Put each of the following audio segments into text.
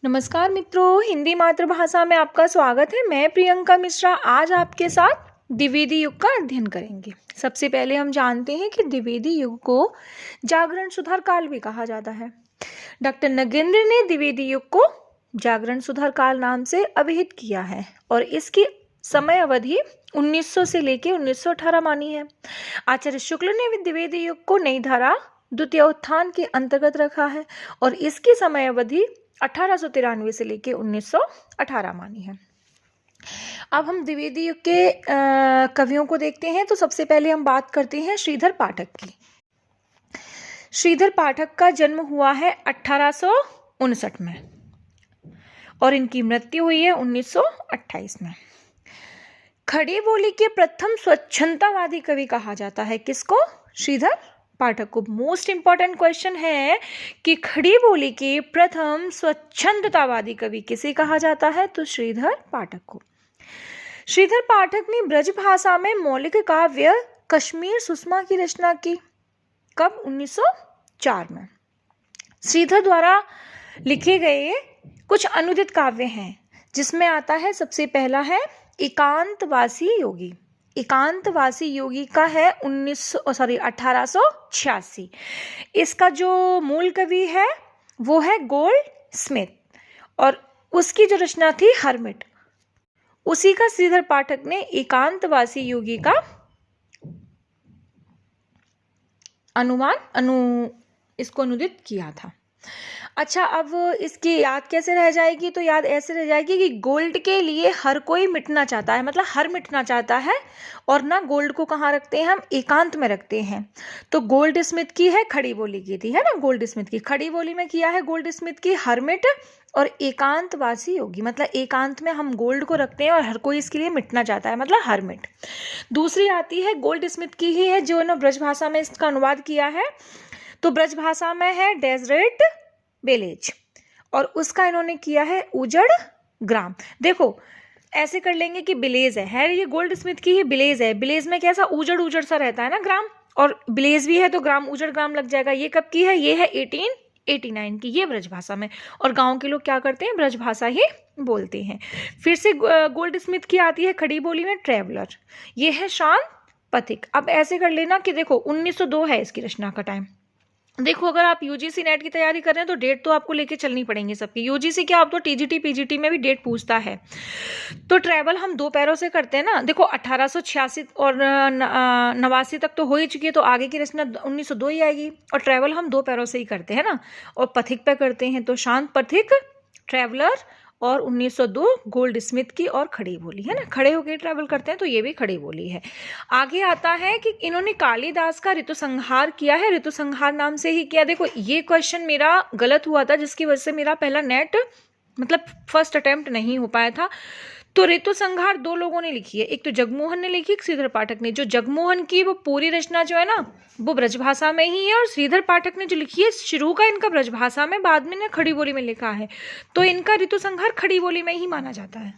नमस्कार मित्रों, हिंदी मातृभाषा में आपका स्वागत है। मैं प्रियंका मिश्रा आज आपके साथ द्विवेदी युग का अध्ययन करेंगे। सबसे पहले हम जानते हैं कि द्विवेदी युग को जागरण सुधार काल भी कहा जाता है। डॉक्टर नगेंद्र ने द्विवेदी युग को जागरण सुधार काल नाम से अभिहित किया है और इसकी समय अवधि 1900 से लेकर 1918 मानी है। आचार्य शुक्ल ने भी द्विवेदी युग को नई धारा द्वितीय उत्थान के अंतर्गत रखा है और इसकी समय अवधि 1893 से लेकर 1918 मानी है। अब हम द्विवेदी युग के कवियों को देखते हैं। तो सबसे पहले हम बात करते हैं श्रीधर पाठक की। श्रीधर पाठक का जन्म हुआ है 1859 में और इनकी मृत्यु हुई है 1928 में। खड़ी बोली के प्रथम स्वच्छंदतावादी कवि कहा जाता है किसको? श्रीधर पाठक को। मोस्ट इंपॉर्टेंट क्वेश्चन है कि खड़ी बोली के प्रथम स्वच्छंदतावादी कवि किसे कहा जाता है? तो श्रीधर पाठक को। श्रीधर पाठक ने ब्रज भाषा में मौलिक काव्य कश्मीर सुषमा की रचना की। कब? 1904 में। श्रीधर द्वारा लिखे गए कुछ अनुदित काव्य हैं जिसमें आता है, सबसे पहला है एकांतवासी योगी। एकांतवासी योगी का है 1886। इसका जो मूल कवि है वो है गोल्ड स्मिथ और उसकी जो रचना थी हर्मिट, उसी का श्रीधर पाठक ने एकांतवासी योगी का इसको अनुदित किया था। अच्छा, अब इसकी याद कैसे रह जाएगी? तो याद ऐसे रह जाएगी कि गोल्ड के लिए हर कोई मिटना चाहता है, मतलब हर मिटना चाहता है और ना गोल्ड को कहाँ रखते हैं हम? एकांत में रखते हैं। तो गोल्ड स्मिथ की है, खड़ी बोली की थी, है ना। गोल्ड स्मिथ की खड़ी बोली में किया है गोल्ड स्मिथ की हर्मिट और एकांतवासी योगी, मतलब एकांत में हम गोल्ड को रखते हैं और हर कोई इसके लिए मिटना चाहता है, मतलब हर्मिट। दूसरी आती है गोल्ड स्मिथ की ही है जो ना ब्रज भाषा में इसका अनुवाद किया है। तो ब्रज भाषा में है डेजर्ट विलेज और उसका इन्होंने किया है उजड़ ग्राम। देखो ऐसे कर लेंगे कि विलेज है ये गोल्ड स्मिथ की ही विलेज है। विलेज में कैसा उजड़ उजड़ सा रहता है ना ग्राम, और विलेज भी है तो ग्राम उजड़ ग्राम लग जाएगा। ये कब की है? ये है 1889 की, ये ब्रज भाषा में। और गांव के लोग क्या करते हैं? ब्रज भाषा ही बोलते हैं। फिर से गोल्ड स्मिथ की आती है खड़ी बोली में ट्रेवलर, ये है शांत पथिक। अब ऐसे कर लेना कि देखो 1902 है इसकी रचना का टाइम। देखो अगर आप यूजीसी नेट की तैयारी कर रहे हैं तो डेट तो आपको लेके चलनी पड़ेंगी सबकी। यूजीसी क्या, आप तो टीजीटी पीजीटी में भी डेट पूछता है। तो ट्रैवल हम दो पैरों से करते हैं ना। देखो 1886 और 89 तक तो हो ही चुकी है, तो आगे की रचना 1902 ही आएगी। और ट्रैवल हम दो पैरों से ही करते हैं ना, और पथिक पे करते हैं तो शांत पथिक, ट्रैवलर, और 1902 गोल्ड स्मिथ की और खड़ी बोली, है ना। खड़े होकर ट्रैवल करते हैं तो ये भी खड़ी बोली है। आगे आता है कि इन्होंने कालिदास का ऋतु संहार किया है, ऋतु संहार नाम से ही किया। देखो ये क्वेश्चन मेरा गलत हुआ था जिसकी वजह से मेरा पहला नेट मतलब फर्स्ट अटेम्प्ट नहीं हो पाया था। तो ऋतु संहार दो लोगों ने लिखी है, एक तो जगमोहन ने लिखी, एक श्रीधर पाठक ने। जो जगमोहन की वो पूरी रचना जो है ना वो ब्रजभाषा में ही है, और श्रीधर पाठक ने जो लिखी है शुरू का इनका ब्रजभाषा में, बाद में ने खड़ी बोली में लिखा है। तो इनका ऋतु संहार खड़ी बोली में ही माना जाता है,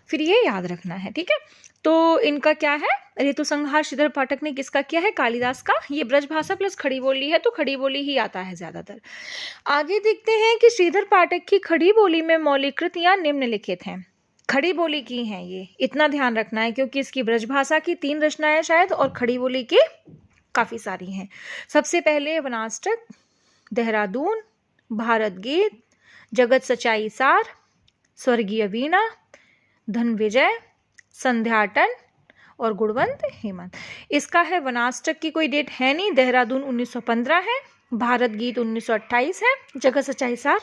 फिर ये याद रखना है, ठीक है। तो इनका क्या है? ऋतु संहार श्रीधर पाठक ने किसका किया है? कालिदास का। ये ब्रजभाषा प्लस खड़ी बोली है तो खड़ी बोली ही आता है ज्यादातर। आगे देखते हैं कि श्रीधर पाठक की खड़ी बोली में मौलिक कृतियां निम्नलिखित हैं। खड़ी बोली की हैं ये, इतना ध्यान रखना है क्योंकि इसकी ब्रजभाषा की 3 रचनाएं शायद और खड़ी बोली की काफी सारी हैं। सबसे पहले वनाष्टक, देहरादून, भारत गीत, जगत सच्चाई सार, स्वर्गीय वीणा, धन विजय, संध्याटन और गुणवंत हेमंत। इसका है वनाष्टक की कोई डेट है नहीं, देहरादून 1915 है, भारत गीत 1928 है, जगत सच्चाई सार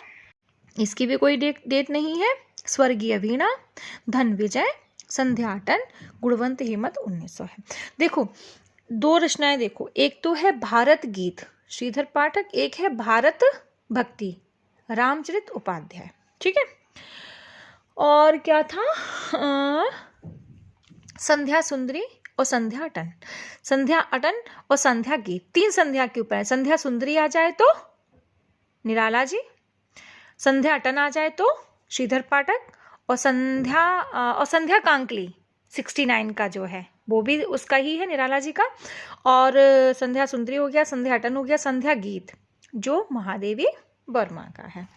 इसकी भी कोई डेट नहीं है, स्वर्गीय वीणा, धन विजय, संध्याटन, गुणवंत हेमंत 1900 है। देखो 2 रचनाएं देखो, एक तो है भारत गीत श्रीधर पाठक, एक है भारत भक्ति रामचरित उपाध्याय, ठीक है। और क्या था? संध्या सुंदरी और संध्या अटन, संध्या अटन और संध्या गीत, 3 संध्या के ऊपर है। संध्या सुंदरी आ जाए तो निराला जी, संध्या अटन आ जाए तो श्रीधर पाठक, और संध्या कांकली 69 का जो है वो भी उसका ही है, निराला जी का। और संध्या सुंदरी हो गया, संध्या अटन हो गया, संध्या गीत जो महादेवी वर्मा का है।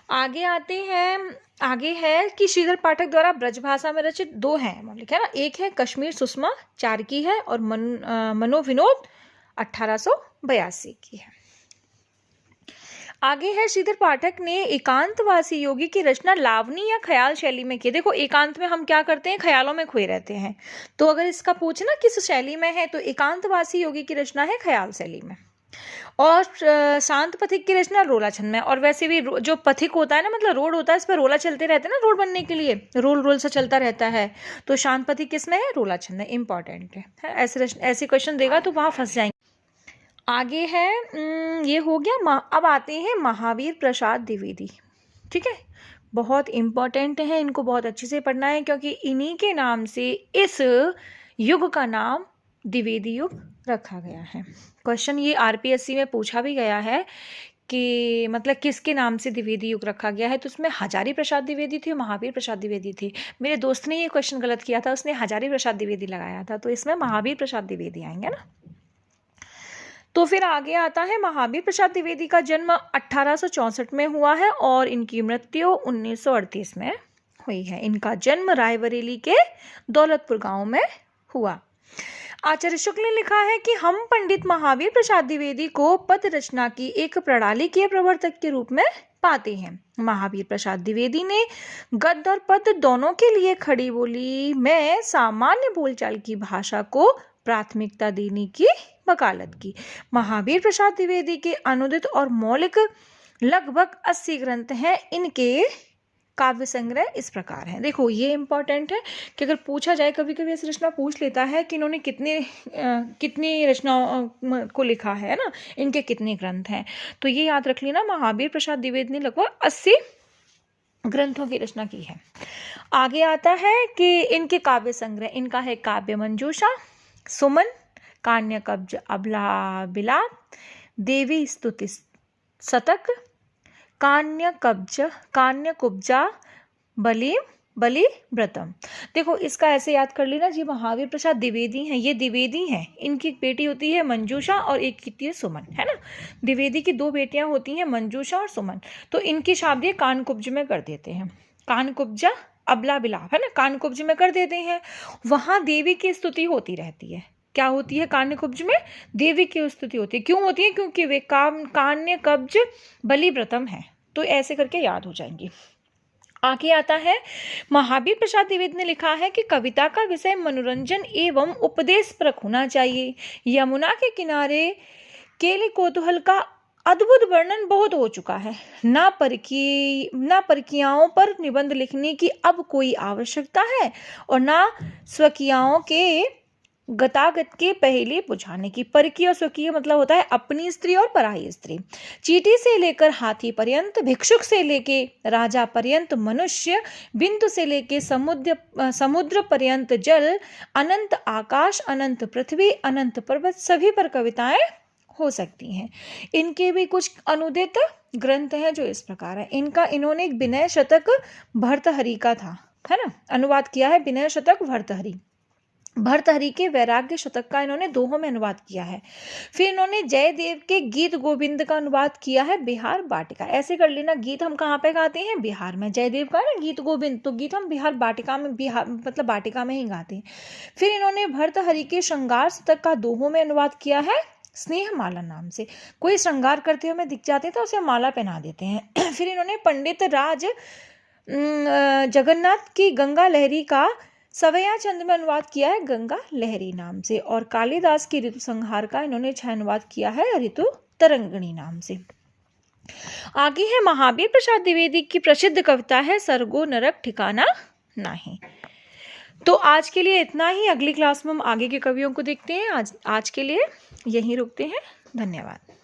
आगे आते हैं, आगे है कि श्रीधर पाठक द्वारा ब्रजभाषा में रचित 2 हैं, लिखा है ना, एक है कश्मीर सुषमा चारकी है और मनोविनोद 1882 की है। आगे है श्रीधर पाठक ने एकांतवासी योगी की रचना लावनी या ख्याल शैली में की। देखो एकांत में हम क्या करते हैं, ख्यालों में खोए रहते हैं, तो अगर इसका पूछना किस शैली में है तो एकांतवासी योगी की रचना है ख्याल शैली में। और शांत पथिक की रचना रोला छंद में। और वैसे भी जो पथिक होता है ना, मतलब रोड होता है, इस पर रोला चलते रहते हैं ना, रोड बनने के लिए रोल सा चलता रहता है, तो शांत पथिक किसमें है, रोला छंद में। इंपॉर्टेंट है, ऐसे क्वेश्चन देगा तो वहां फंस जाएंगे। आगे है ये हो गया। अब आते हैं महावीर प्रसाद द्विवेदी, ठीक है, बहुत इंपॉर्टेंट है, इनको बहुत अच्छे से पढ़ना है क्योंकि इन्हीं के नाम से इस युग का नाम द्विवेदी युग रखा गया है। क्वेश्चन ये आरपीएससी में पूछा भी गया है कि मतलब किसके नाम से द्विवेदी युग रखा गया है, तो उसमें हजारी प्रसाद द्विवेदी थी और महावीर प्रसाद द्विवेदी थी। मेरे दोस्त ने ये क्वेश्चन गलत किया था, उसने हजारी प्रसाद द्विवेदी लगाया था, तो इसमें महावीर प्रसाद द्विवेदी आएंगे ना। तो फिर आगे आता है महावीर प्रसाद द्विवेदी का जन्म 1864 में हुआ है और इनकी मृत्यु 1938 में हुई है। इनका जन्म रायबरेली के दौलतपुर गांव में हुआ। आचार्य शुक्ल ने लिखा है कि हम पंडित महावीर प्रसाद द्विवेदी को पद रचना की एक प्रणाली के प्रवर्तक के रूप में पाते हैं। महावीर प्रसाद द्विवेदी ने गद्य और पद दोनों के लिए खड़ी बोली में सामान्य बोलचाल की भाषा को प्राथमिकता देने की वकालत की। महावीर प्रसाद द्विवेदी के अनुदित और मौलिक लगभग 80 ग्रंथ हैं। इनके काव्य संग्रह इस प्रकार हैं। देखो ये इंपॉर्टेंट है कि अगर पूछा जाए, कभी कभी ऐसी रचना पूछ लेता है कि इन्होंने कितनी रचनाओं को लिखा है ना, इनके कितने ग्रंथ हैं, तो ये याद रख लेना, महावीर प्रसाद द्विवेदी ने लगभग 80 ग्रंथों की रचना की है। आगे आता है कि इनके काव्य संग्रह, इनका है काव्य मंजूषा, सुमन, कान्य कब्ज अबला बिलाप, देवी स्तुति शतक, कान्य कुब्जा बलि व्रतम। देखो इसका ऐसे याद कर लेना जी, महावीर प्रसाद द्विवेदी हैं, ये द्विवेदी हैं, इनकी एक बेटी होती है मंजूषा और एक होती है सुमन, है ना। द्विवेदी की 2 बेटियां होती हैं, मंजूषा और सुमन, तो इनकी शादी कानकुब्ज में कर देते हैं। कानकुब्जा अबला बिलाप, है ना, कानकुब्ज में कर देते हैं। वहां देवी की स्तुति होती रहती है। क्या होती है कान्य में, देवी की स्तुति होती है। क्यों होती है, क्योंकि वे कान्य कब्ज बलि व्रतम है, तो ऐसे करके याद हो जाएंगी। आगे आता है महावीर प्रसाद द्विवेदी ने लिखा है कि कविता का विषय मनोरंजन एवं उपदेश परक होना चाहिए। यमुना के किनारे केले कौतूहल का अद्भुत वर्णन बहुत हो चुका है। ना परकियाओं पर निबंध लिखने की अब कोई आवश्यकता है और ना स्वकीयाओं के गतागत के पहले बुझाने की। परकीय और स्वकीय मतलब होता है अपनी स्त्री और पराई स्त्री। चींटी से लेकर हाथी पर्यंत, भिक्षुक से लेके राजा पर्यंत, मनुष्य बिंदु से लेके समुद्र पर्यंत, जल अनंत आकाश, अनंत पृथ्वी, अनंत पर्वत, सभी पर कविताएं हो सकती हैं। इनके भी कुछ अनुदित ग्रंथ हैं जो इस प्रकार है। इन्होंने एक विनय शतक भर्तहरि का था, है ना, अनुवाद किया है, विनय शतक भर्तहरि के वैराग्य शतक का इन्होंने दोहों में अनुवाद किया है। फिर इन्होंने जयदेव के गीत गोविंद का अनुवाद किया है, बिहार बाटिका। ऐसे कर लेना, गीत हम कहाँ पे गाते हैं, बिहार में। जयदेव का ना गीत गोविंद, तो गीत हम बिहार बाटिका में, मतलब बाटिका में ही गाते हैं। फिर इन्होंने भर्तहरि के श्रृंगार शतक का दोहों में अनुवाद किया है, स्नेह माला नाम से। कोई श्रृंगार करते हुए दिख जाते हैं तो उसे माला पहना देते हैं। फिर इन्होंने पंडित राज जगन्नाथ की गंगा लहरी का सवैया चंद में अनुवाद किया है, गंगा लहरी नाम से। और कालिदास की ऋतु संहार का इन्होंने अनुवाद किया है, ऋतु तरंगिणी नाम से। आगे है महावीर प्रसाद द्विवेदी की प्रसिद्ध कविता है सर्गो नरक ठिकाना नहीं। तो आज के लिए इतना ही। अगली क्लास में हम आगे के कवियों को देखते हैं। आज के लिए यहीं रुकते हैं। धन्यवाद।